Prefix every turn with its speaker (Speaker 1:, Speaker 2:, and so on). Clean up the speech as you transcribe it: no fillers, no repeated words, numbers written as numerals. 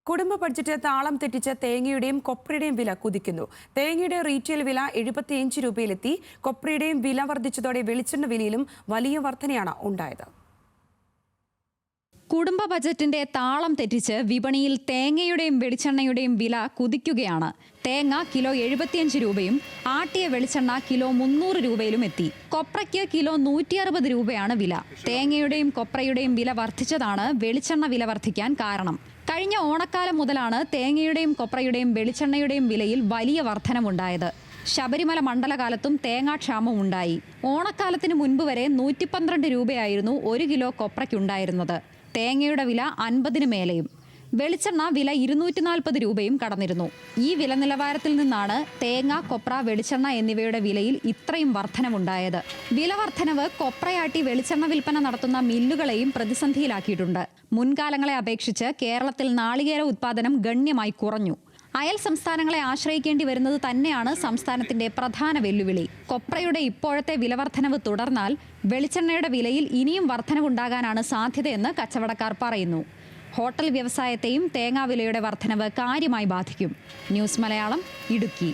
Speaker 1: കുടുംബ ബഡ്ജറ്റ് താളം തെറ്റിച്ച തേങ്ങയുടെയും കൊപ്രയുടെയും വില കുതിക്കുന്നു. തേങ്ങയുടെ റീറ്റെയിൽ വില 75 രൂപയിലെത്തി. കൊപ്രയുടെയും വില വർദ്ധിച്ചതോടെ വെളിച്ചെണ്ണ വിലയിലും വലിയ വർധനയാണ് ഉണ്ടായത്.
Speaker 2: കുടുംബ ബജറ്റിന്റെ താളം തെറ്റിച്ച് വിപണിയിൽ തേങ്ങയുടെയും വെളിച്ചെണ്ണയുടെയും വില കുതിക്കുകയാണ്. തേങ്ങ കിലോ 75 രൂപയും ആട്ടിയ വെളിച്ചെണ്ണ കിലോ 300 രൂപയിലും എത്തി. കൊപ്രയ്ക്ക് കിലോ 160 രൂപയാണ് വില. തേങ്ങയുടെയും കൊപ്രയുടെയും വില വർദ്ധിച്ചതാണ് വെളിച്ചെണ്ണ വില വർദ്ധിക്കാൻ കാരണം. കഴിഞ്ഞ ഓണക്കാലം മുതലാണ് തേങ്ങയുടെയും കൊപ്രയുടെയും വെളിച്ചെണ്ണയുടെയും വിലയിൽ വലിയ വർധനമുണ്ടായത്. ശബരിമല മണ്ഡലകാലത്തും തേങ്ങാക്ഷാമം ഉണ്ടായി. ഓണക്കാലത്തിന് മുൻപ് വരെ 112 രൂപയായിരുന്നു 1 കിലോ കൊപ്രയ്ക്കുണ്ടായിരുന്നത്. തേങ്ങയുടെ വില 50-ന് മേലെയും. വെളിച്ചെണ്ണ വില 240 രൂപയും കടന്നിരുന്നു. ഈ വില നിലവാരത്തിൽ നിന്നാണ് തേങ്ങ, കൊപ്ര, വെളിച്ചെണ്ണ എന്നിവയുടെ വിലയിൽ ഇത്രയും വർധനവുണ്ടായത്. വില വർധനവ് കൊപ്രയാട്ടി വെളിച്ചെണ്ണ വിൽപ്പന നടത്തുന്ന മില്ലുകളെയും പ്രതിസന്ധിയിലാക്കിയിട്ടുണ്ട്. മുൻകാലങ്ങളെ അപേക്ഷിച്ച് കേരളത്തിൽ നാളികേര ഉത്പാദനം ഗണ്യമായി കുറഞ്ഞു. അയൽ സംസ്ഥാനങ്ങളെ ആശ്രയിക്കേണ്ടി വരുന്നത് തന്നെയാണ് സംസ്ഥാനത്തിന്റെ പ്രധാന വെല്ലുവിളി. കൊപ്രയുടെ ഇപ്പോഴത്തെ വിലവർധനവ് തുടർന്നാൽ വെളിച്ചെണ്ണയുടെ വിലയിൽ ഇനിയും വർധനവുണ്ടാകാനാണ് സാധ്യതയെന്ന് കച്ചവടക്കാർ പറയുന്നു. ഹോട്ടൽ വ്യവസായത്തെയും തേങ്ങാവിലയുടെ വർധനവ് കാര്യമായി ബാധിക്കും. ന്യൂസ് മലയാളം, ഇടുക്കി.